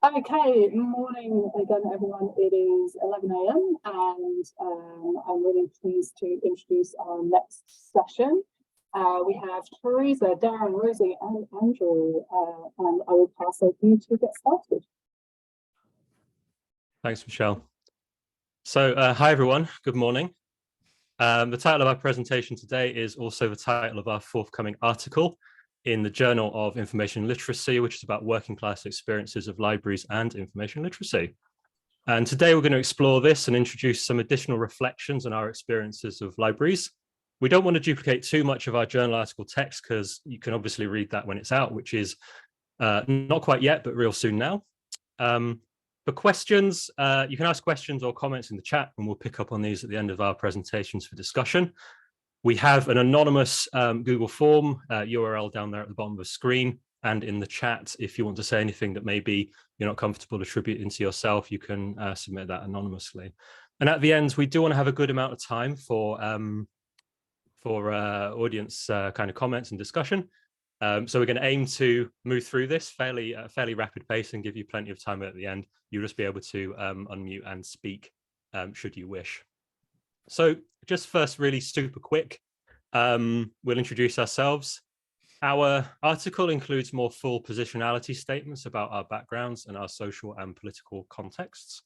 Okay, morning again, everyone. It is 11 a.m. and I'm really pleased to introduce our next session. We have Teresa, Darren, Rosie, and Andrew, and I will pass over to you to get started. Thanks, Michelle. So, hi, everyone. Good morning. The title of our presentation today is also the title of our forthcoming article in the Journal of Information Literacy, which is about working class experiences of libraries and information literacy. And today we're going to explore this and introduce some additional reflections on our experiences of libraries. We don't want to duplicate too much of our journal article text because you can obviously read that when it's out, which is not quite yet, but real soon now. For questions, you can ask questions or comments in the chat, and we'll pick up on these at the end of our presentations for discussion. We have an anonymous Google form URL down there at the bottom of the screen, and in the chat, if you want to say anything that maybe you're not comfortable attributing to yourself, you can submit that anonymously. And at the end, we do want to have a good amount of time for audience kind of comments and discussion. So we're going to aim to move through this fairly rapid pace and give you plenty of time at the end. You'll just be able to unmute and speak should you wish. So just first, really super quick, we'll introduce ourselves. Our article includes more full positionality statements about our backgrounds and our social and political contexts.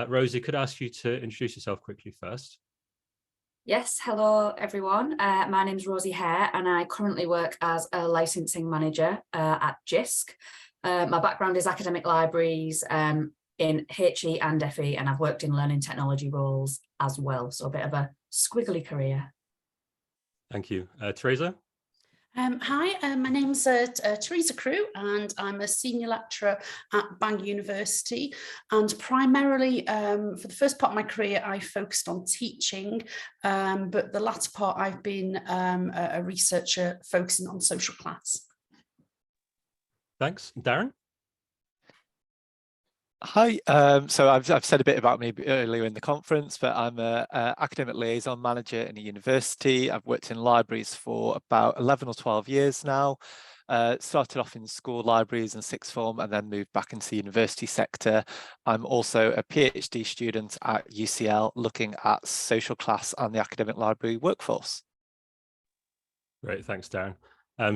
Rosie, could I ask you to introduce yourself quickly first? Yes, hello everyone. My name is Rosie Hare and I currently work as a licensing manager at JISC. My background is academic libraries in HE and FE, and I've worked in learning technology roles as well, so a bit of a squiggly career. Thank you. Teresa? Hi, my name's Teresa Crew, and I'm a senior lecturer at Bangor University. And primarily, for the first part of my career, I focused on teaching, but the latter part, I've been a researcher focusing on social class. Thanks. Darren? Hi, so I've said a bit about me earlier in the conference, but I'm an academic liaison manager in a university. I've worked in libraries for about 11 or 12 years now. Started off in school libraries and sixth form and then moved back into the university sector. I'm also a PhD student at UCL looking at social class and the academic library workforce. Great, thanks, Darren.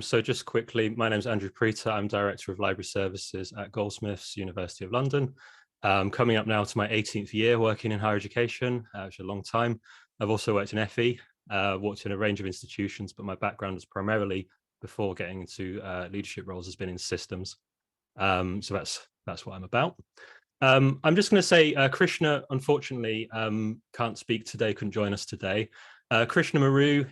So just quickly, my name is Andrew Preater. I'm Director of Library Services at Goldsmiths, University of London. Coming up now to my 18th year working in higher education, which is a long time. I've also worked in FE, worked in a range of institutions, but my background is primarily, before getting into leadership roles, has been in systems. So that's what I'm about. I'm just going to say Krishna, unfortunately, can't speak today, couldn't join us today. Krishna Maroo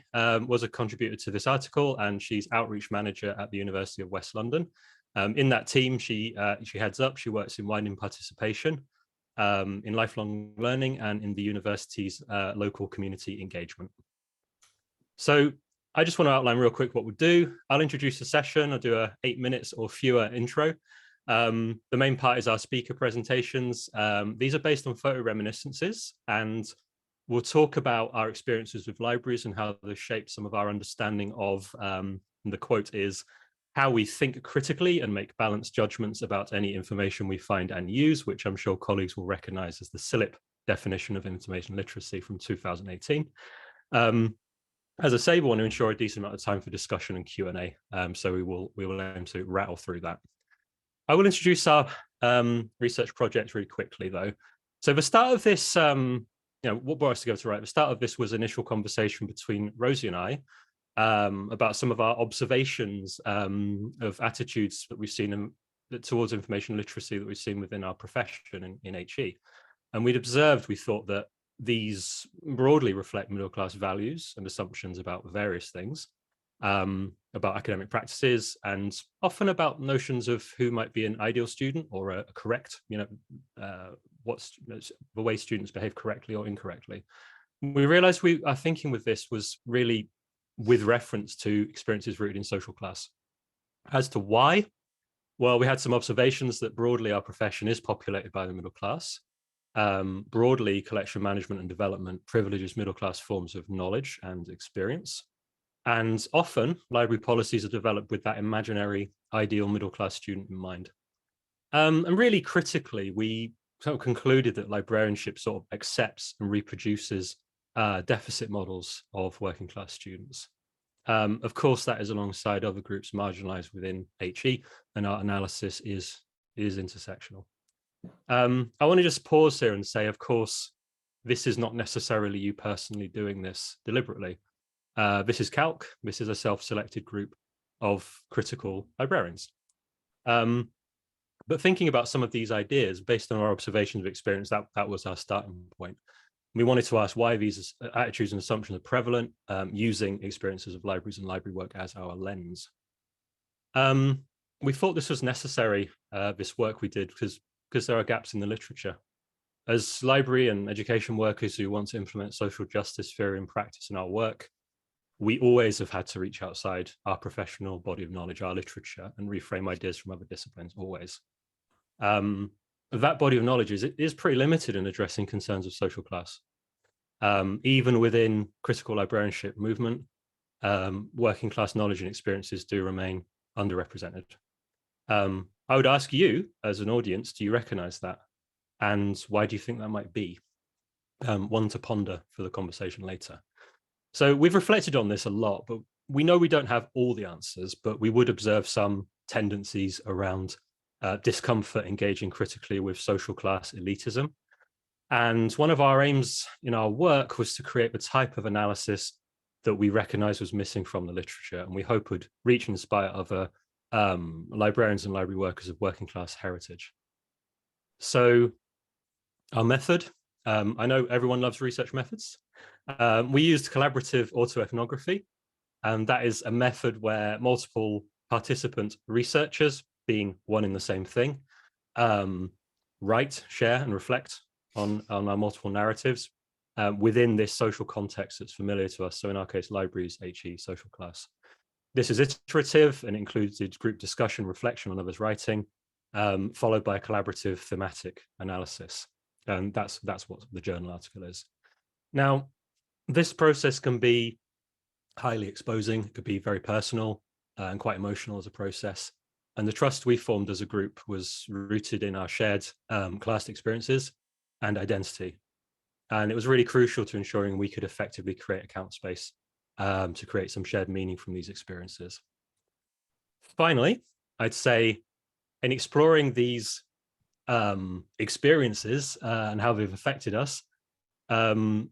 was a contributor to this article, and she's outreach manager at the University of West London. In that team, she heads up, she works in widening participation, in lifelong learning, and in the university's local community engagement. So I just want to outline real quick what we'll do. I'll introduce the session. I'll do a 8 minutes or fewer intro. The main part is our speaker presentations. These are based on photo reminiscences, and we'll talk about our experiences with libraries and how they shape some of our understanding of, the quote is, how we think critically and make balanced judgments about any information we find and use, which I'm sure colleagues will recognize as the CILIP definition of information literacy from 2018. As I say, we want to ensure a decent amount of time for discussion and Q&A, so we will aim to rattle through that. I will introduce our research project really quickly, though. So the start of this, what brought us together to write? The start of this was initial conversation between Rosie and I about some of our observations of attitudes that we've seen towards information literacy that we've seen within our profession in HE. And we'd observed, we thought that these broadly reflect middle-class values and assumptions about various things, about academic practices, and often about notions of who might be an ideal student or a correct, what's the way students behave correctly or incorrectly. We realized our thinking with this was really with reference to experiences rooted in social class. As to why, well, we had some observations that broadly our profession is populated by the middle class. Broadly, collection management and development privileges middle class forms of knowledge and experience. And often library policies are developed with that imaginary ideal middle class student in mind. And really critically, we sort of concluded that librarianship sort of accepts and reproduces deficit models of working class students. Of course, that is alongside other groups marginalized within HE, and our analysis is intersectional. I want to just pause here and say, of course, this is not necessarily you personally doing this deliberately. This is CALC. This is a self-selected group of critical librarians. But thinking about some of these ideas based on our observations of experience, that was our starting point. We wanted to ask why these attitudes and assumptions are prevalent, using experiences of libraries and library work as our lens. We thought this was necessary, this work we did, because there are gaps in the literature. As library and education workers who want to implement social justice theory and practice in our work, we always have had to reach outside our professional body of knowledge, our literature, and reframe ideas from other disciplines, always. That body of knowledge is pretty limited in addressing concerns of social class. Even within critical librarianship movement, working class knowledge and experiences do remain underrepresented. I would ask you as an audience, do you recognize that? And why do you think that might be? One to ponder for the conversation later. So we've reflected on this a lot, but we know we don't have all the answers, but we would observe some tendencies around discomfort engaging critically with social class elitism. And one of our aims in our work was to create the type of analysis that we recognize was missing from the literature, and we hope would reach and inspire other librarians and library workers of working class heritage. So our method, I know everyone loves research methods. We used collaborative autoethnography, and that is a method where multiple participant researchers, being one in the same thing, write, share, and reflect on our multiple narratives within this social context that's familiar to us. So in our case, libraries, HE, social class. This is iterative and included group discussion, reflection on others' writing, followed by a collaborative thematic analysis. And that's what the journal article is. Now, this process can be highly exposing, it could be very personal and quite emotional as a process. And the trust we formed as a group was rooted in our shared class experiences and identity. And it was really crucial to ensuring we could effectively create account space to create some shared meaning from these experiences. Finally, I'd say in exploring these experiences and how they've affected us,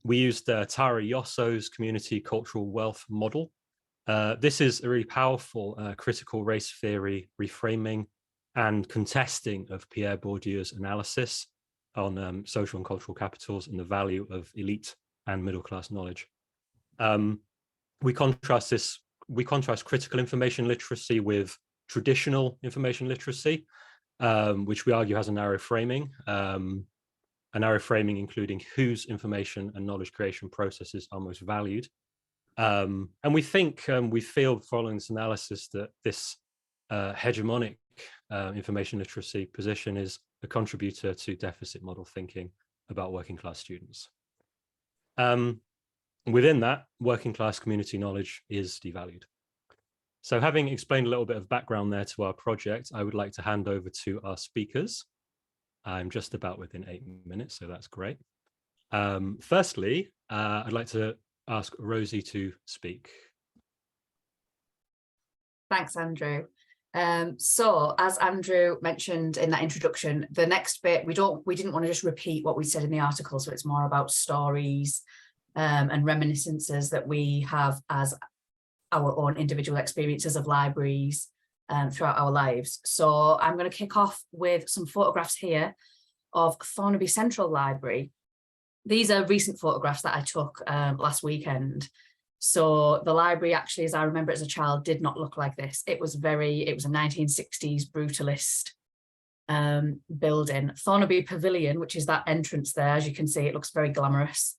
we used Tara Yosso's community cultural wealth model. This is a really powerful critical race theory reframing and contesting of Pierre Bourdieu's analysis on social and cultural capitals and the value of elite and middle class knowledge. We contrast critical information literacy with traditional information literacy, which we argue has a narrow framing including whose information and knowledge creation processes are most valued. And we feel following this analysis that this hegemonic information literacy position is a contributor to deficit model thinking about working class students. Within that, working class community knowledge is devalued. So having explained a little bit of background there to our project, I would like to hand over to our speakers. I'm just about within 8 minutes, so that's great. Firstly, I'd like to ask Rosie to speak. Thanks, Andrew. So as Andrew mentioned in that introduction, the next bit, we didn't want to just repeat what we said in the article, so it's more about stories and reminiscences that we have as our own individual experiences of libraries throughout our lives. So I'm going to kick off with some photographs here of Thornaby Central Library. These are recent photographs that I took last weekend. So the library actually, as I remember it as a child, did not look like this. It was a 1960s brutalist building. Thornaby Pavilion, which is that entrance there, as you can see, it looks very glamorous.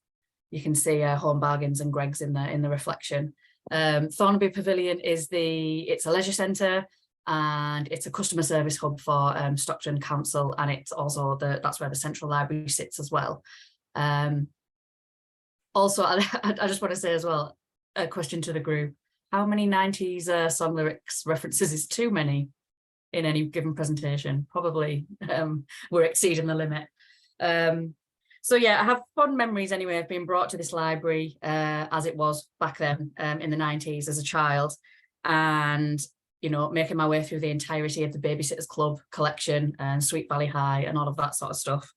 You can see Home Bargains and Greggs in the reflection. Thornaby Pavilion it's a leisure centre and it's a customer service hub for Stockton Council, and it's also that's where the Central Library sits as well. Also, I just want to say as well, a question to the group: how many 90s song lyrics references is too many? in any given presentation. Probably we're exceeding the limit. So yeah, I have fond memories anyway of being brought to this library as it was back then in the 90s as a child, and you know, making my way through the entirety of the Babysitters Club collection and Sweet Valley High and all of that sort of stuff.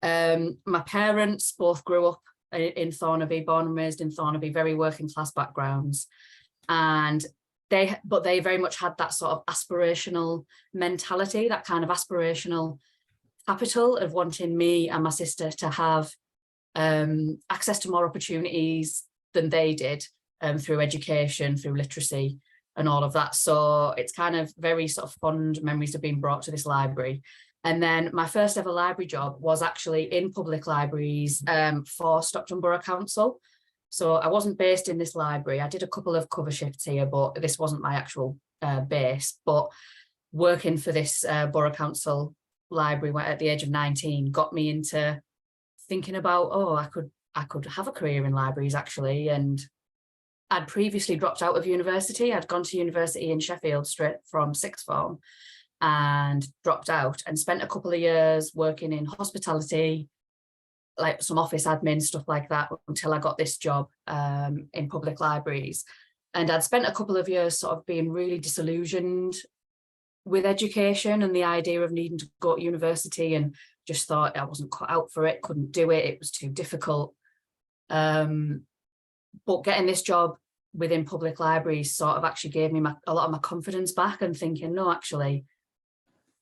My parents both grew up in Thornaby, born and raised in Thornaby, very working class backgrounds, and they very much had that sort of aspirational mentality, that kind of aspirational capital of wanting me and my sister to have access to more opportunities than they did through education, through literacy and all of that. So it's kind of very sort of fond memories of being brought to this library. And then my first ever library job was actually in public libraries for Stockton Borough Council. So I wasn't based in this library. I did a couple of cover shifts here, but this wasn't my actual base. But working for this Borough Council library at the age of 19 got me into thinking about, oh, I could have a career in libraries actually. And I'd previously dropped out of university. I'd gone to university in Sheffield straight from sixth form and dropped out and spent a couple of years working in hospitality, like some office admin, stuff like that, until I got this job in public libraries. And I'd spent a couple of years sort of being really disillusioned with education and the idea of needing to go to university, and just thought I wasn't cut out for it, couldn't do it, it was too difficult. But getting this job within public libraries sort of actually gave me a lot of my confidence back, and thinking, no, actually,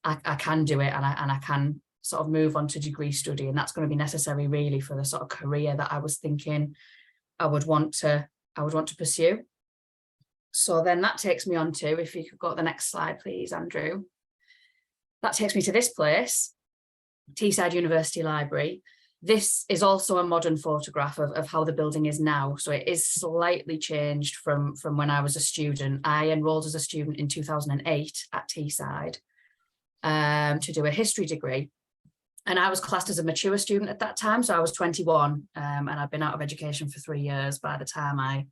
I can do it, and I can sort of move on to degree study, and that's going to be necessary really for the sort of career that I was thinking I would want to pursue. So then that takes me on to, if you could go to the next slide, please, Andrew. That takes me to this place, Teesside University Library. This is also a modern photograph of how the building is now. So it is slightly changed from when I was a student. I enrolled as a student in 2008 at Teesside to do a history degree. And I was classed as a mature student at that time. So I was 21 and I'd been out of education for 3 years by the time I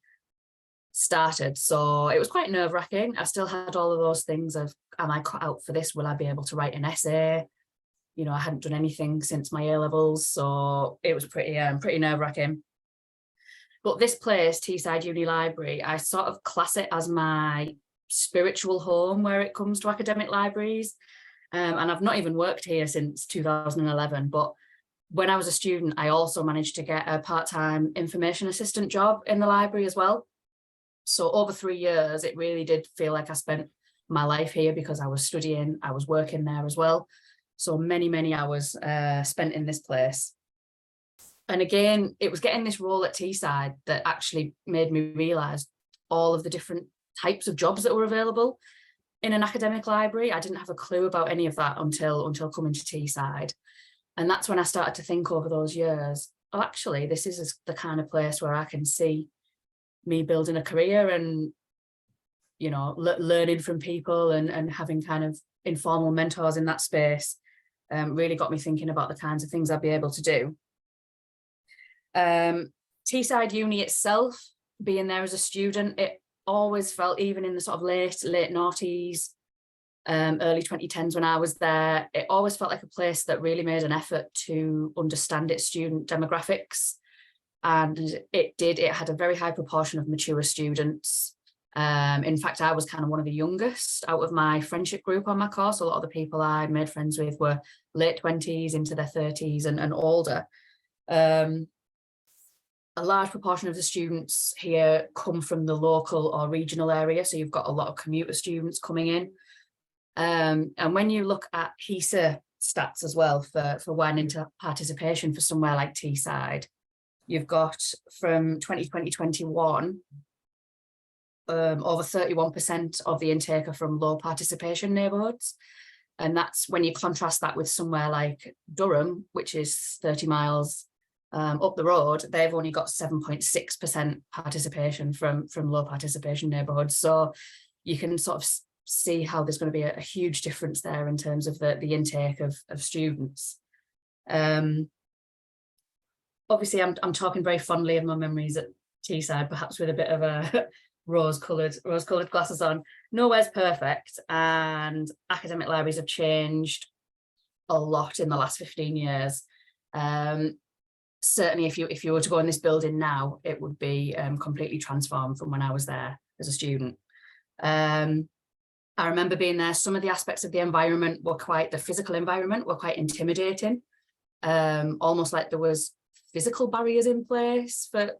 started. So it was quite nerve-wracking. I still had all of those things of, am I cut out for this? Will I be able to write an essay? You know, I hadn't done anything since my A-levels, so it was pretty nerve-wracking. But this place, Teesside Uni Library, I sort of class it as my spiritual home where it comes to academic libraries. And I've not even worked here since 2011, but when I was a student, I also managed to get a part-time information assistant job in the library as well. So over 3 years, it really did feel like I spent my life here, because I was studying, I was working there as well. So many, many hours spent in this place. And again, it was getting this role at Teesside that actually made me realise all of the different types of jobs that were available in an academic library. I didn't have a clue about any of that until coming to Teesside. And that's when I started to think over those years, oh, actually, this is the kind of place where I can see me building a career and, you know, learning from people and having kind of informal mentors in that space. Really got me thinking about the kinds of things I'd be able to do. Teesside Uni itself, being there as a student, it always felt, even in the sort of late noughties, early 2010s when I was there, it always felt like a place that really made an effort to understand its student demographics. And it had a very high proportion of mature students. In fact, I was kind of one of the youngest out of my friendship group on my course. A lot of the people I made friends with were late 20s into their 30s and older. A large proportion of the students here come from the local or regional area. So you've got a lot of commuter students coming in. And when you look at HESA stats as well for wine into participation for somewhere like Teesside, you've got from 2020-21, over 31% of the intake are from low participation neighbourhoods. And that's when you contrast that with somewhere like Durham, which is 30 miles up the road, they've only got 7.6% participation from low participation neighbourhoods. So you can sort of see how there's going to be a huge difference there in terms of the intake of students. Obviously, I'm talking very fondly of my memories at Teesside, perhaps with a bit of a rose-coloured glasses on. Nowhere's perfect, and academic libraries have changed a lot in the last 15 years. Certainly if you were to go in this building now, it would be completely transformed from when I was there as a student. I remember being there, some of the aspects of the environment were the physical environment were quite intimidating. Almost like there was physical barriers in place for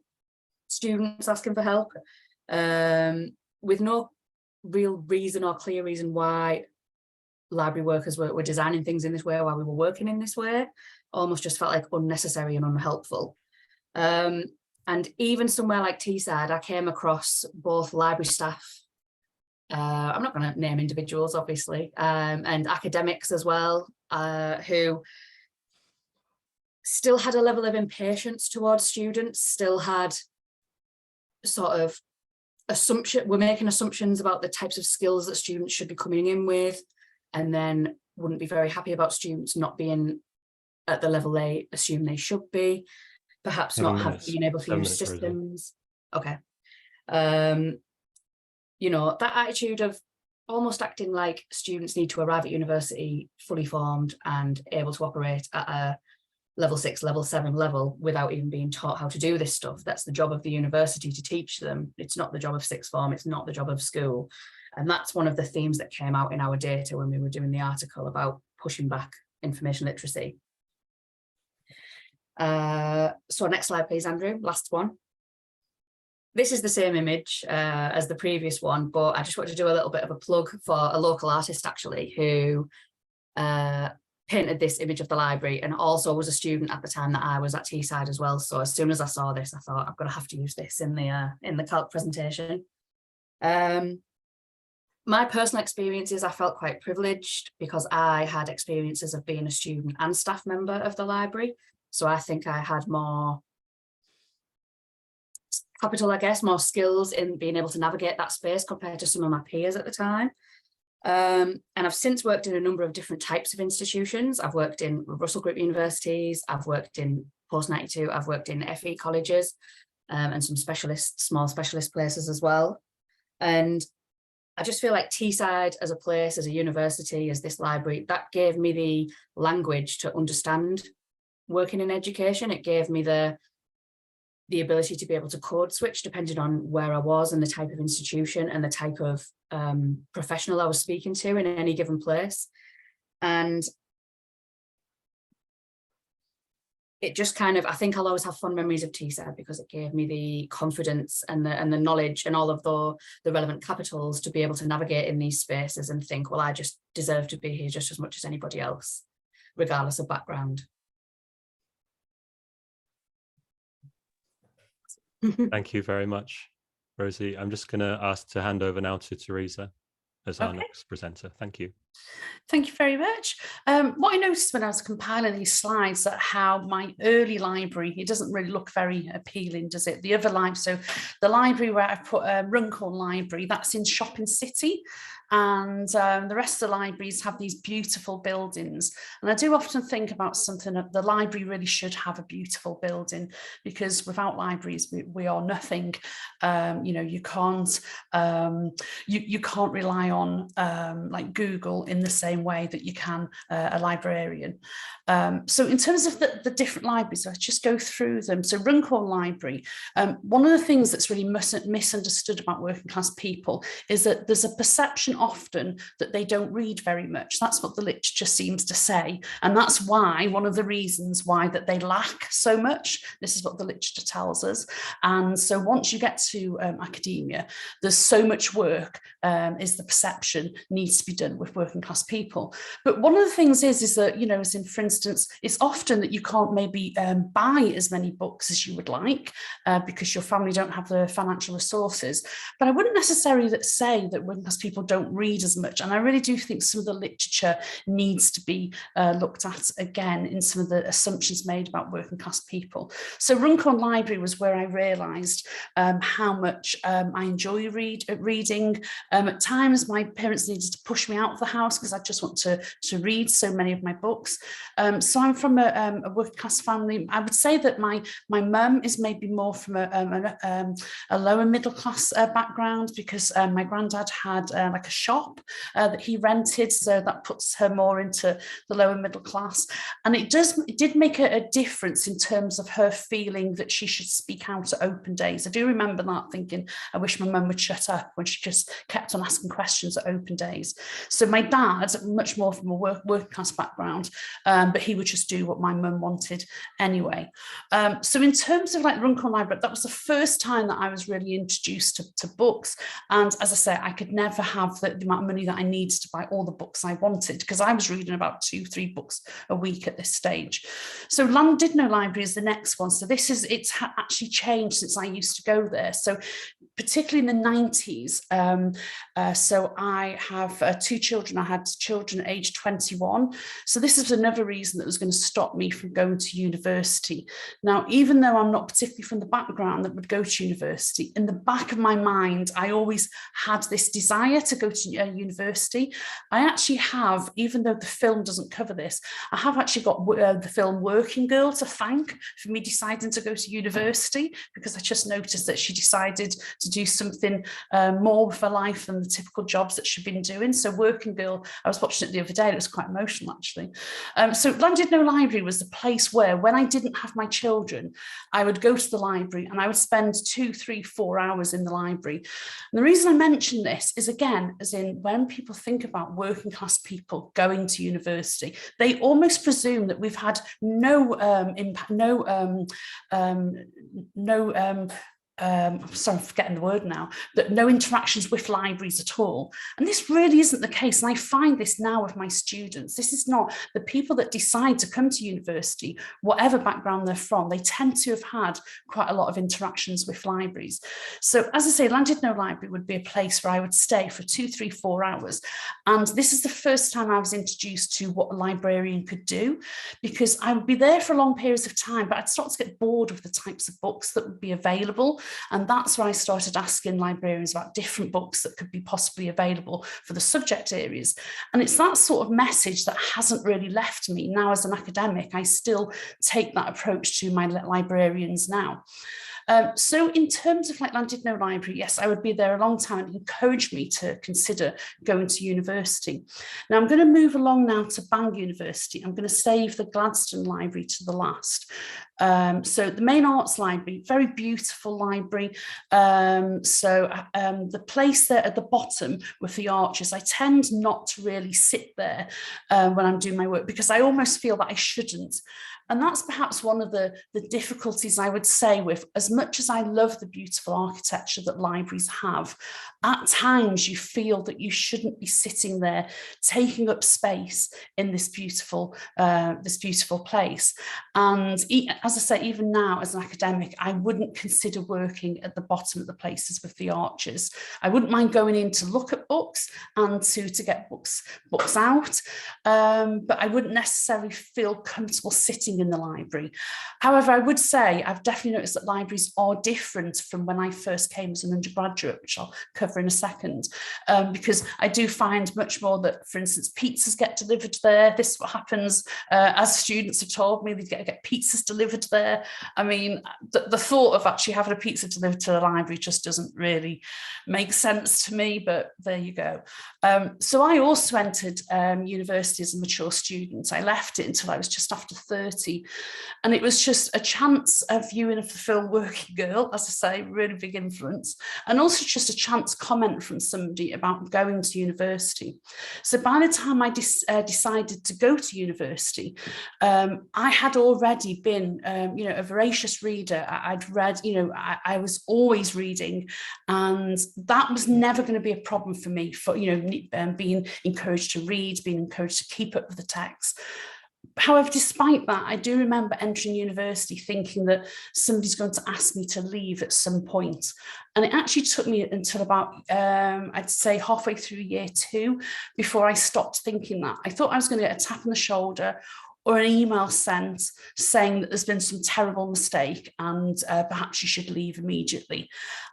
students asking for help, with no real reason or clear reason why library workers were designing things in this way while we were working in this way. Almost just felt like unnecessary and unhelpful. And even somewhere like Teesside, I came across both library staff, I'm not going to name individuals obviously, and academics as well, who still had a level of impatience towards students, still had sort of we're making assumptions about the types of skills that students should be coming in with, and then wouldn't be very happy about students not being at the level they assume they should be, perhaps not being able to use systems. Okay. You know, that attitude of almost acting like students need to arrive at university fully formed and able to operate at a level 6, level 7 level without even being taught how to do this stuff. That's the job of the university to teach them. It's not the job of sixth form, it's not the job of school. And that's one of the themes that came out in our data when we were doing the article about pushing back information literacy. So next slide, please, Andrew, last one. This is the same image as the previous one, but I just want to do a little bit of a plug for a local artist actually who painted this image of the library and also was a student at the time that I was at Teesside as well. So as soon as I saw this, I thought I'm going to have to use this in the CALC presentation. My personal experiences, I felt quite privileged because I had experiences of being a student and staff member of the library. So I think I had more capital, I guess, more skills in being able to navigate that space compared to some of my peers at the time. And I've since worked in a number of different types of institutions. I've worked in Russell Group universities, I've worked in post-92, I've worked in FE colleges and some small specialist places as well. And I just feel like Teesside as a place, as a university, as this library, that gave me the language to understand working in education. It gave me the ability to be able to code switch depending on where I was and the type of institution and the type of professional I was speaking to in any given place. And it just kind of, I think I'll always have fond memories of Teesside because it gave me the confidence and the knowledge and all of the relevant capitals to be able to navigate in these spaces and think, well, I just deserve to be here just as much as anybody else, regardless of background. Thank you very much, Rosie. I'm just going to ask to hand over now to Teresa as our next presenter. Thank you. Thank you very much. What I noticed when I was compiling these slides that how my early library, it doesn't really look very appealing, does it? The other library, so the library where I've put Runcorn Library, that's in Shopping City. And the rest of the libraries have these beautiful buildings. And I do often think about something that the library really should have a beautiful building, because without libraries, we are nothing. You know, you can't rely on like Google in the same way that you can a librarian. So in terms of the different libraries, let's just go through them. So Runcorn Library, one of the things that's really misunderstood about working class people is that there's a perception often that they don't read very much. That's what the literature seems to say. And that's why, one of the reasons why that they lack so much. This is what the literature tells us. And so once you get to academia, there's so much work is the perception needs to be done with working class people. But one of the things is that, you know, as in, for instance, it's often that you can't maybe buy as many books as you would like because your family don't have the financial resources. But I wouldn't necessarily say that working class people don't read as much. And I really do think some of the literature needs to be looked at again in some of the assumptions made about working class people. So Runcorn Library was where I realised how much I enjoy reading. At times my parents needed to push me out of the house because I just want to read so many of my books. So I'm from a working class family. I would say that my mum is maybe more from a lower middle class background, because my granddad had like a shop that he rented, so that puts her more into the lower middle class. And it did make a difference in terms of her feeling that she should speak out at open days. I do remember that, thinking I wish my mum would shut up when she just kept on asking questions at open days. So my dad, much more from a working class background, but he would just do what my mum wanted anyway. So in terms of like Runcorn Library, that was the first time that I was really introduced to books. And as I say, I could never have the amount of money that I needed to buy all the books I wanted, because I was reading about 2-3 books a week at this stage. So Llandudno Library is the next one. So it's actually changed since I used to go there. So particularly in the 90s. So I have 2 children. I had children aged 21. So this is another reason that was going to stop me from going to university. Now, even though I'm not particularly from the background that would go to university, in the back of my mind, I always had this desire to go to university. I actually have, even though the film doesn't cover this, I have actually got the film Working Girl to thank for me deciding to go to university, because I just noticed that she decided to do something more with her life than the typical jobs that she'd been doing. So Working Girl, I was watching it the other day, and it was quite emotional actually. So Llandudno Library was the place where, when I didn't have my children, I would go to the library and I would spend 2, 3, 4 hours in the library. And the reason I mention this is, again, as in when people think about working class people going to university, they almost presume that we've had no impact, sorry, I'm forgetting the word now, but no interactions with libraries at all. And this really isn't the case. And I find this now with my students. This is not the people that decide to come to university, whatever background they're from, they tend to have had quite a lot of interactions with libraries. So as I say, Llandudno Library would be a place where I would stay for 2, 3, 4 hours. And this is the first time I was introduced to what a librarian could do, because I would be there for long periods of time, but I'd start to get bored with the types of books that would be available. And that's when I started asking librarians about different books that could be possibly available for the subject areas. And it's that sort of message that hasn't really left me. Now, as an academic, I still take that approach to my librarians now. So in terms of like Llandudno Library, yes, I would be there a long time, and encouraged me to consider going to university. Now I'm going to move along now to Bang University. I'm going to save the Gladstone Library to the last. So the Main Arts Library, very beautiful library. The place there at the bottom with the arches, I tend not to really sit there when I'm doing my work, because I almost feel that I shouldn't. And that's perhaps one of the difficulties, I would say, with as much as I love the beautiful architecture that libraries have, at times you feel that you shouldn't be sitting there taking up space in this beautiful place. And as I say, even now as an academic, I wouldn't consider working at the bottom of the places with the arches. I wouldn't mind going in to look at books and to get books out, but I wouldn't necessarily feel comfortable sitting in the library. However, I would say I've definitely noticed that libraries are different from when I first came as an undergraduate, which I'll cover in a second, because I do find much more that, for instance, pizzas get delivered there. This is what happens, as students have told me, they get pizzas delivered there. I mean, the thought of actually having a pizza delivered to the library just doesn't really make sense to me, but there you go. So I also entered university as a mature student. I left it until I was just after 30. And it was just a chance of viewing of the film Working Girl, as I say, really big influence, and also just a chance comment from somebody about going to university. So by the time I decided to go to university, I had already been, a voracious reader. I'd read, I was always reading, and that was never going to be a problem for me, for, being encouraged to read, being encouraged to keep up with the text. However, despite that, I do remember entering university thinking that somebody's going to ask me to leave at some point. And it actually took me until about, I'd say halfway through year 2 before I stopped thinking that. I thought I was going to get a tap on the shoulder, or an email sent saying that there's been some terrible mistake and perhaps you should leave immediately.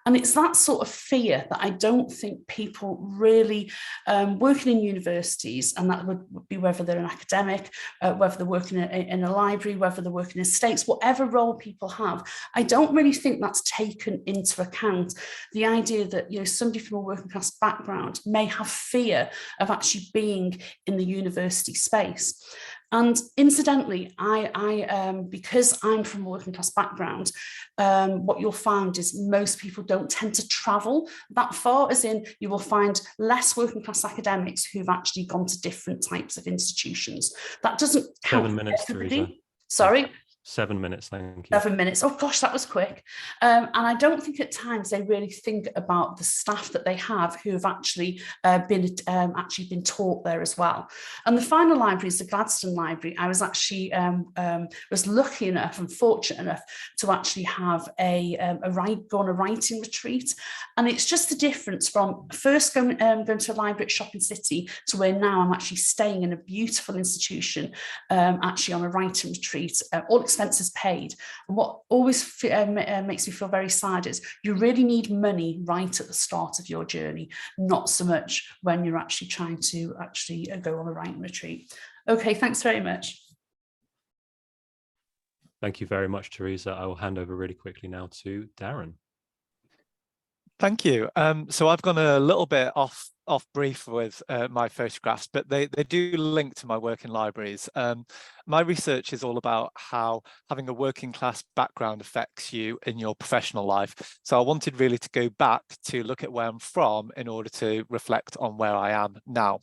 And it's that sort of fear that I don't think people really working in universities, and that would be whether they're an academic, whether they're working in a library, whether they're working in estates, whatever role people have, I don't really think that's taken into account. The idea that, you know, somebody from a working class background may have fear of actually being in the university space. And incidentally, because I'm from a working class background, what you'll find is most people don't tend to travel that far, as in you will find less working class academics who've actually gone to different types of institutions. That doesn't count 7 minutes, for everybody. Teresa. Sorry? 7 minutes, thank you. 7 minutes. Oh gosh, that was quick. And I don't think at times they really think about the staff that they have who have actually been taught there as well. And the final library is the Gladstone Library. I was actually was lucky enough and fortunate enough to actually have go on a writing retreat. And it's just the difference from first going to a library at Shopping City to where now I'm actually staying in a beautiful institution, actually on a writing retreat, all expenses paid. And what always makes me feel very sad is you really need money right at the start of your journey, not so much when you're actually trying to go on a writing retreat. Okay, thanks very much. Thank you very much, Teresa. I will hand over really quickly now to Darren. Thank you. So I've gone a little bit off brief with my photographs, but they do link to my work in libraries. My research is all about how having a working class background affects you in your professional life. So I wanted really to go back to look at where I'm from in order to reflect on where I am now.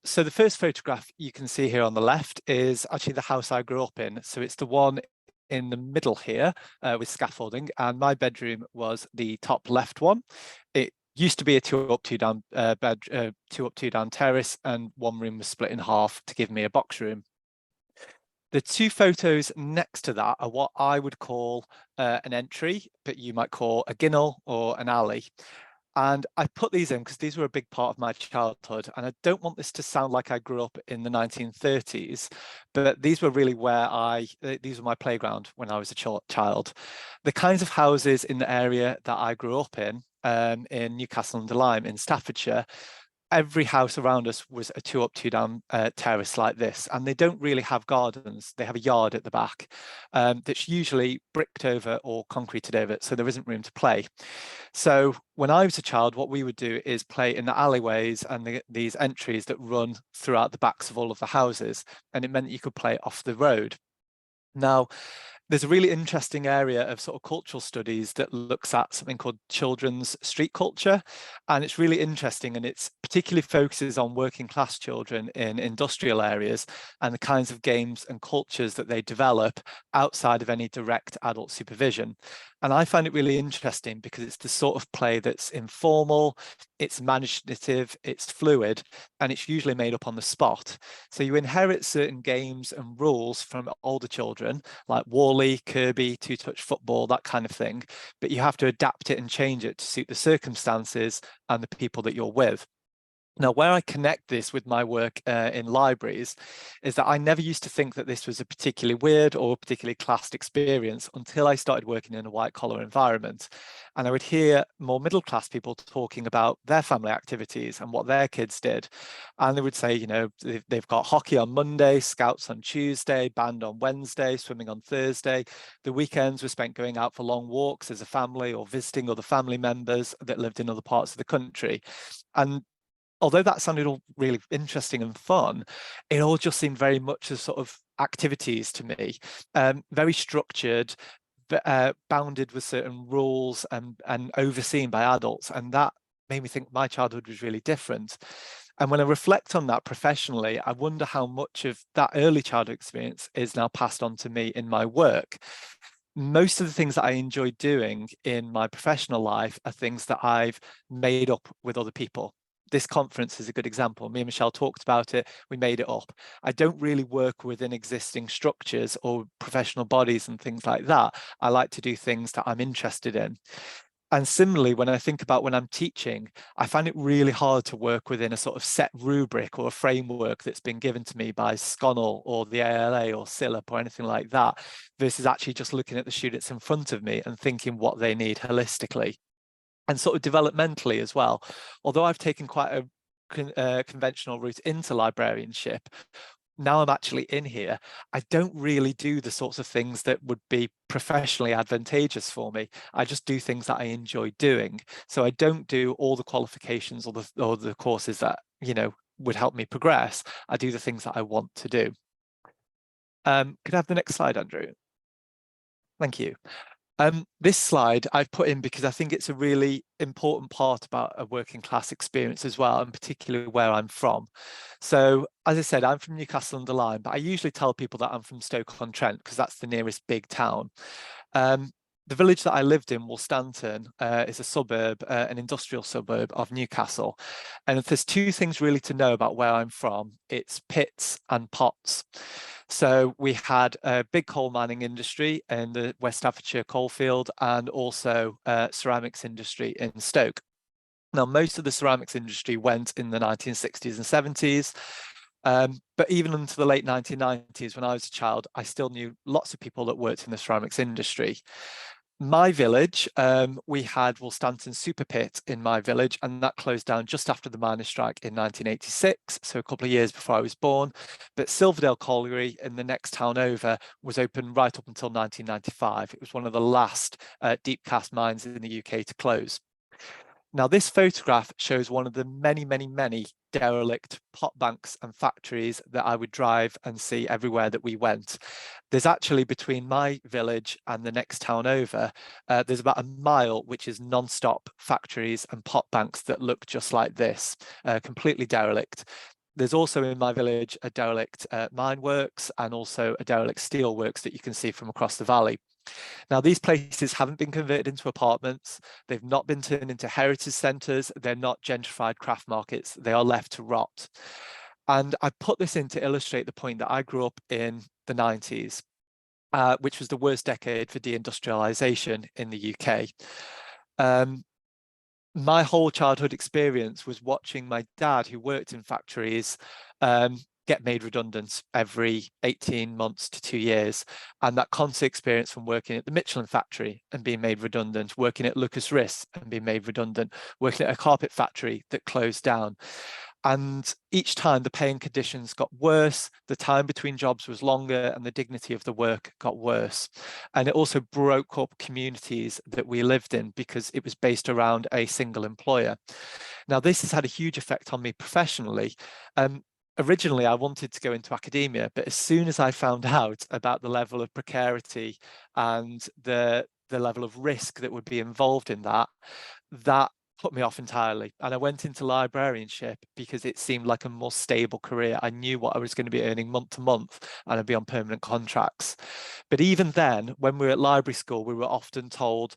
So the first photograph you can see here on the left is actually the house I grew up in. So it's the one in the middle here with scaffolding, and my bedroom was the top left one. It used to be a 2 up 2 down 2 up 2 down terrace, and one room was split in half to give me a box room. The two photos next to that are what I would call an entry, but you might call a ginnel or an alley. And I put these in because these were a big part of my childhood. And I don't want this to sound like I grew up in the 1930s, but these were really where these were my playground when I was a child. The kinds of houses in the area that I grew up in Newcastle under Lyme in Staffordshire, every house around us was a 2 up 2 down terrace like this, and they don't really have gardens. They have a yard at the back that's usually bricked over or concreted over, so there isn't room to play. So when I was a child, what we would do is play in the alleyways and these entries that run throughout the backs of all of the houses, and it meant you could play off the road. Now, there's a really interesting area of sort of cultural studies that looks at something called children's street culture. And it's really interesting, and it's particularly focuses on working class children in industrial areas and the kinds of games and cultures that they develop outside of any direct adult supervision. And I find it really interesting because it's the sort of play that's informal, it's imaginative, it's fluid, and it's usually made up on the spot. So you inherit certain games and rules from older children, like Wally, Kirby, two-touch football, that kind of thing, but you have to adapt it and change it to suit the circumstances and the people that you're with. Now, where I connect this with my work in libraries is that I never used to think that this was a particularly weird or particularly classed experience until I started working in a white-collar environment. And I would hear more middle-class people talking about their family activities and what their kids did. And they would say, you know, they've got hockey on Monday, scouts on Tuesday, band on Wednesday, swimming on Thursday. The weekends were spent going out for long walks as a family or visiting other family members that lived in other parts of the country. And although that sounded all really interesting and fun, it all just seemed very much as sort of activities to me, very structured, bounded with certain rules and overseen by adults. And that made me think my childhood was really different. And when I reflect on that professionally, I wonder how much of that early childhood experience is now passed on to me in my work. Most of the things that I enjoy doing in my professional life are things that I've made up with other people. This conference is a good example. Me and Michelle talked about it. We made it up. I don't really work within existing structures or professional bodies and things like that. I like to do things that I'm interested in. And similarly, when I think about when I'm teaching, I find it really hard to work within a sort of set rubric or a framework that's been given to me by Sconnell or the ALA or SILUP or anything like that, versus actually just looking at the students in front of me and thinking what they need holistically. And sort of developmentally as well, although I've taken quite a conventional route into librarianship, now I'm actually in here, I don't really do the sorts of things that would be professionally advantageous for me. I just do things that I enjoy doing. So I don't do all the qualifications or the courses that, you know, would help me progress. I do the things that I want to do. Could I have the next slide, Andrew? Thank you. This slide I've put in because I think it's a really important part about a working class experience as well, and particularly where I'm from. So, as I said, I'm from Newcastle-under-Lyme, but I usually tell people that I'm from Stoke-on-Trent because that's the nearest big town. The village that I lived in, Woolstanton, is a suburb, an industrial suburb of Newcastle. And if there's two things really to know about where I'm from, it's pits and pots. So we had a big coal mining industry in the West Staffordshire coalfield, and also ceramics industry in Stoke. Now, most of the ceramics industry went in the 1960s and 70s. But even into the late 1990s, when I was a child, I still knew lots of people that worked in the ceramics industry. My village, we had Woolstanton Super Pit in my village, and that closed down just after the miners' strike in 1986, so a couple of years before I was born. But Silverdale Colliery in the next town over was open right up until 1995. It was one of the last deep cast mines in the UK to close. Now, this photograph shows one of the many, many, many derelict pot banks and factories that I would drive and see everywhere that we went. There's actually, between my village and the next town over, there's about a mile which is non-stop factories and pot banks that look just like this, completely derelict. There's also in my village a derelict mine works and also a derelict steel works that you can see from across the valley. Now, these places haven't been converted into apartments. They've not been turned into heritage centres. They're not gentrified craft markets. They are left to rot. And I put this in to illustrate the point that I grew up in the 90s, which was the worst decade for deindustrialisation in the UK. My whole childhood experience was watching my dad, who worked in factories, get made redundant every 18 months to 2 years. And that constant experience from working at the Michelin factory and being made redundant, working at Lucas Riss and being made redundant, working at a carpet factory that closed down. And each time the pay and conditions got worse, the time between jobs was longer, and the dignity of the work got worse. And it also broke up communities that we lived in because it was based around a single employer. Now, this has had a huge effect on me professionally. Originally, I wanted to go into academia, but as soon as I found out about the level of precarity and the level of risk that would be involved in that put me off entirely. And I went into librarianship because it seemed like a more stable career. I knew what I was going to be earning month to month, and I'd be on permanent contracts. But even then, when we were at library school, we were often told,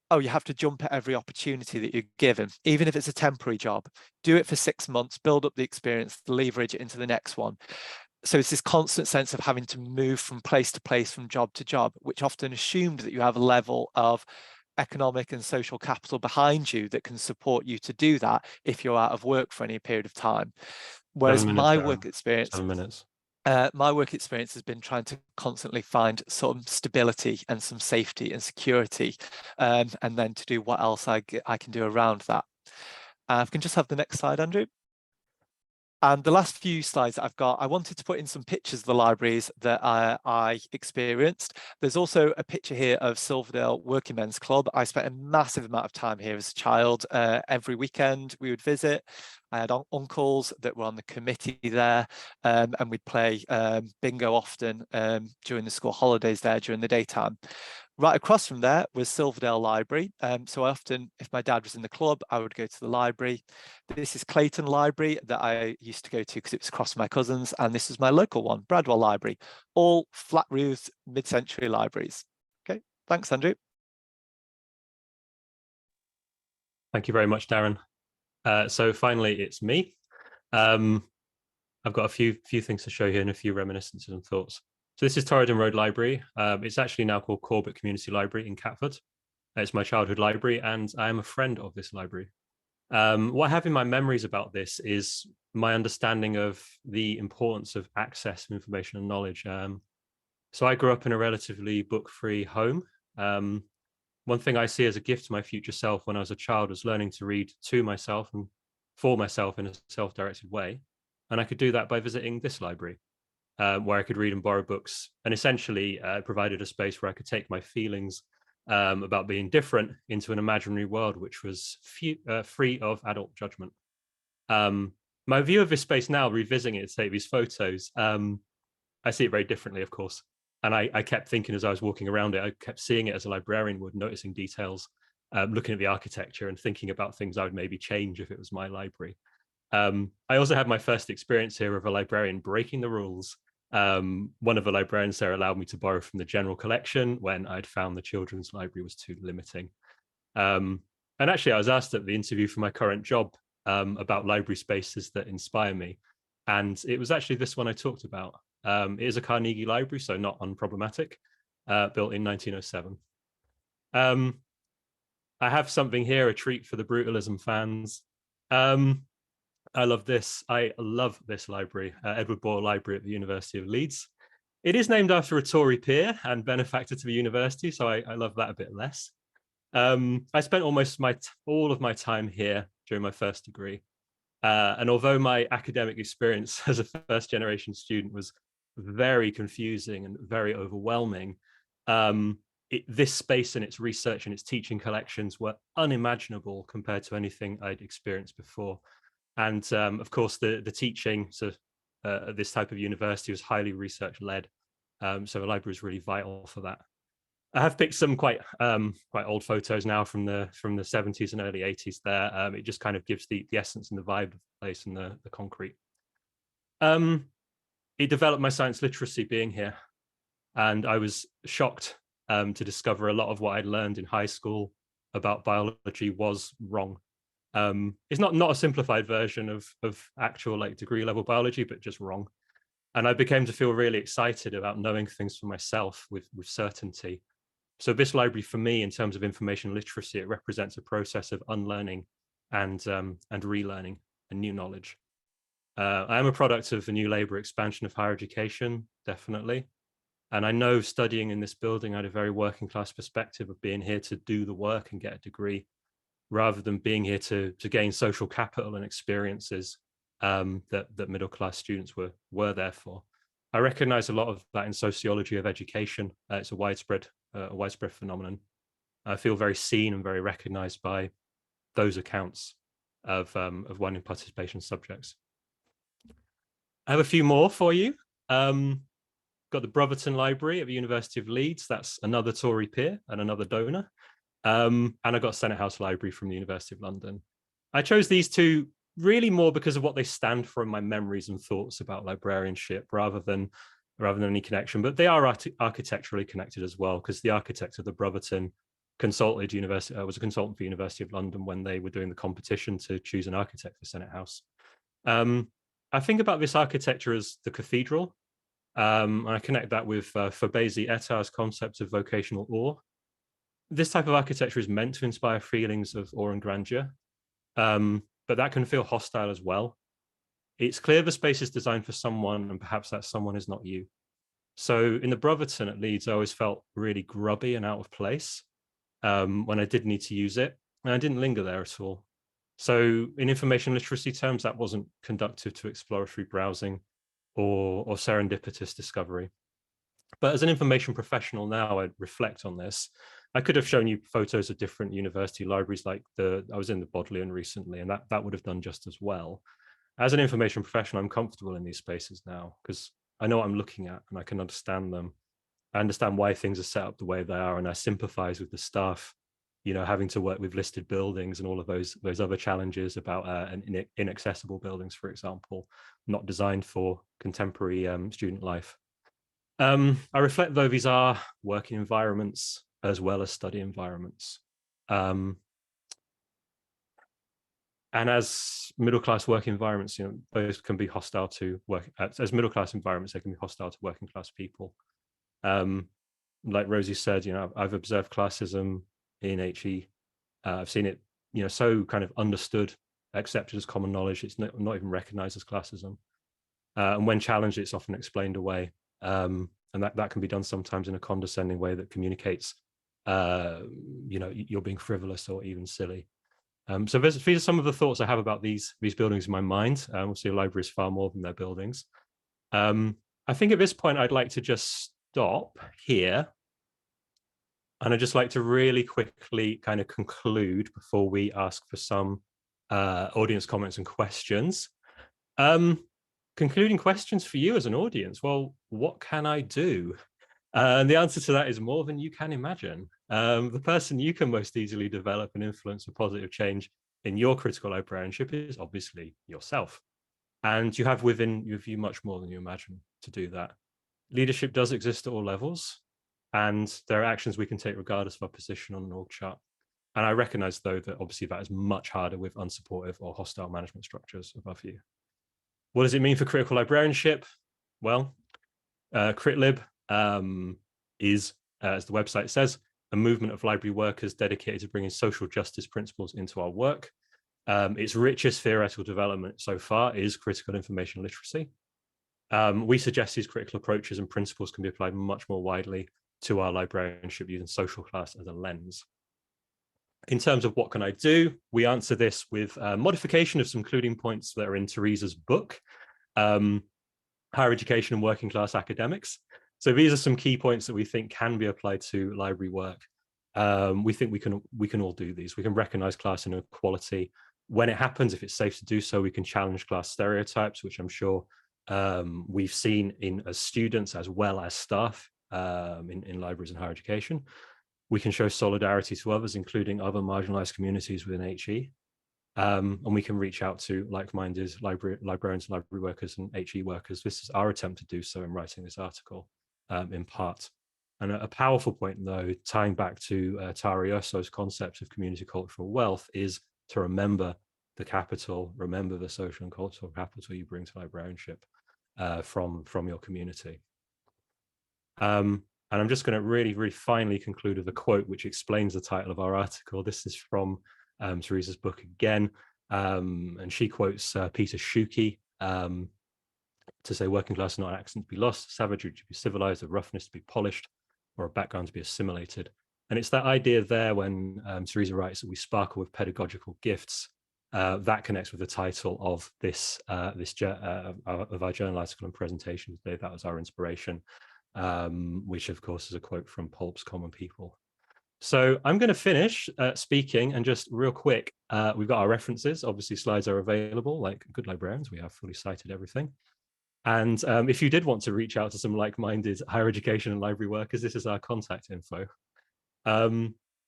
oh, you have to jump at every opportunity that you're given, even if it's a temporary job. Do it for 6 months, build up the experience, leverage it into the next one. So it's this constant sense of having to move from place to place, from job to job, which often assumed that you have a level of economic and social capital behind you that can support you to do that if you're out of work for any period of time. Whereas my work experience, 7 minutes. My work experience has been trying to constantly find some stability and some safety and security, and then to do what else I can do around that. If we can just have the next slide, Andrew. And the last few slides that I've got, I wanted to put in some pictures of the libraries that I experienced. There's also a picture here of Silverdale Working Men's Club. I spent a massive amount of time here as a child. Every weekend we would visit. I had uncles that were on the committee there, and we'd play bingo often during the school holidays there during the daytime. Right across from there was Silverdale Library. So often, if my dad was in the club, I would go to the library. This is Clayton Library that I used to go to because it was across my cousins. And this is my local one, Bradwell Library, all flat roofed mid-century libraries. Okay, thanks, Andrew. Thank you very much, Darren. So finally, it's me. I've got a few things to show here and a few reminiscences and thoughts. So this is Torridon Road Library. It's actually now called Corbett Community Library in Catford. It's my childhood library, and I am a friend of this library. What I have in my memories about this is my understanding of the importance of access to information and knowledge. So I grew up in a relatively book-free home. One thing I see as a gift to my future self when I was a child was learning to read to myself and for myself in a self-directed way. And I could do that by visiting this library, where I could read and borrow books, and essentially provided a space where I could take my feelings about being different into an imaginary world which was free of adult judgment. My view of this space now, revisiting it to take these photos, I see it very differently, of course. And I kept thinking as I was walking around it, I kept seeing it as a librarian would, noticing details, looking at the architecture and thinking about things I would maybe change if it was my library. I also had my first experience here of a librarian breaking the rules. One of the librarians there allowed me to borrow from the general collection when I'd found the children's library was too limiting. And actually, I was asked at the interview for my current job about library spaces that inspire me. And it was actually this one I talked about. It is a Carnegie library, so not unproblematic, built in 1907. I have something here, a treat for the brutalism fans. I love this. I love this library, Edward Boyle Library at the University of Leeds. It is named after a Tory peer and benefactor to the university, so I love that a bit less. I spent almost all of my time here during my first degree. And although my academic experience as a first generation student was very confusing and very overwhelming, this space and its research and its teaching collections were unimaginable compared to anything I'd experienced before. And of course, the teaching at this type of university was highly research led. So the library is really vital for that. I have picked some quite old photos now from the 70s and early 80s there. It just kind of gives the essence and the vibe of the place and the concrete. It developed my science literacy being here. And I was shocked to discover a lot of what I'd learned in high school about biology was wrong. It's not a simplified version of actual like degree level biology, but just wrong. And I became to feel really excited about knowing things for myself with certainty. So this library for me, in terms of information literacy, it represents a process of unlearning and relearning a new knowledge. I am a product of the New Labour expansion of higher education, definitely. And I know studying in this building, I had a very working class perspective of being here to do the work and get a degree, rather than being here to gain social capital and experiences that middle class students were there for. I recognize a lot of that in sociology of education. It's a widespread phenomenon. I feel very seen and very recognized by those accounts of winning participation subjects. I have a few more for you. Got the Brotherton Library at the University of Leeds. That's another Tory peer and another donor. And I got Senate House Library from the University of London. I chose these two really more because of what they stand for in my memories and thoughts about librarianship, rather than any connection. But they are architecturally connected as well, because the architect of the Brotherton was a consultant for University of London when they were doing the competition to choose an architect for Senate House. I think about this architecture as the cathedral. And I connect that with Fabesi Ettar's concept of vocational awe. This type of architecture is meant to inspire feelings of awe and grandeur, but that can feel hostile as well. It's clear the space is designed for someone, and perhaps that someone is not you. So in the Brotherton at Leeds, I always felt really grubby and out of place when I did need to use it, and I didn't linger there at all. So in information literacy terms, that wasn't conducive to exploratory browsing or serendipitous discovery. But as an information professional now, I reflect on this. I could have shown you photos of different university libraries, like I was in the Bodleian recently, and that would have done just as well. As an information professional, I'm comfortable in these spaces now because I know what I'm looking at and I can understand them. I understand why things are set up the way they are, and I sympathize with the staff, having to work with listed buildings and all of those other challenges about inaccessible buildings, for example, not designed for contemporary student life. I reflect, though, these are working environments as well as study environments. And as middle-class work environments, those can be hostile to work. As middle-class environments, they can be hostile to working-class people. Like Rosie said, I've observed classism in HE. I've seen it, so kind of understood, accepted as common knowledge. It's not even recognized as classism. And when challenged, it's often explained away. And that can be done sometimes in a condescending way that communicates, you're being frivolous or even silly. So these are some of the thoughts I have about these buildings in my mind. Obviously, a library is far more than their buildings. I think at this point, I'd like to just stop here. And I'd just like to really quickly kind of conclude before we ask for some audience comments and questions. Concluding questions for you as an audience. Well, what can I do? And the answer to that is more than you can imagine. The person you can most easily develop and influence a positive change in your critical librarianship is obviously yourself. And you have within you much more than you imagine to do that. Leadership does exist at all levels. And there are actions we can take regardless of our position on an org chart. And I recognize, though, that obviously that is much harder with unsupportive or hostile management structures above you. What does it mean for critical librarianship? Well, CritLib is, as the website says, a movement of library workers dedicated to bringing social justice principles into our work. Its richest theoretical development so far is critical information literacy. We suggest these critical approaches and principles can be applied much more widely to our librarianship using social class as a lens. In terms of what can I do, we answer this with a modification of some concluding points that are in Teresa's book, Higher Education and Working Class Academics. So these are some key points that we think can be applied to library work. We think we can all do these. We can recognize class inequality. When it happens, if it's safe to do so, we can challenge class stereotypes, which I'm sure we've seen as students as well as staff in libraries and higher education. We can show solidarity to others, including other marginalized communities within HE. And we can reach out to like-minded librarians, library workers, and HE workers. This is our attempt to do so in writing this article, in part. And a powerful point, though, tying back to Tara Yosso's concept of community cultural wealth, is to remember the capital, remember the social and cultural capital you bring to librarianship from your community. And I'm just going to really, really finally conclude with a quote which explains the title of our article. This is from Teresa's book again, and she quotes Peter Schuke to say, working class is not an accent to be lost, savagery to be civilized, a roughness to be polished, or a background to be assimilated. And it's that idea there when Teresa writes that we sparkle with pedagogical gifts, that connects with the title of this of our journal article and presentation today. That was our inspiration, which of course is a quote from Pulp's Common People. So I'm going to finish speaking, and just real quick, we've got our references. Obviously, slides are available. Like good librarians, we have fully cited everything. And if you did want to reach out to some like-minded higher education and library workers, this is our contact info.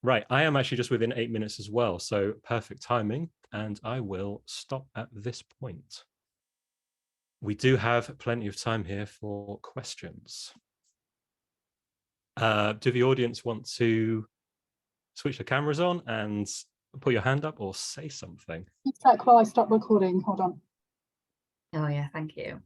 Right, I am actually just within 8 minutes as well, so perfect timing, and I will stop at this point. We do have plenty of time here for questions. Do the audience want to switch the cameras on and put your hand up or say something? Keep track while I stop recording. Hold on. Oh yeah, thank you.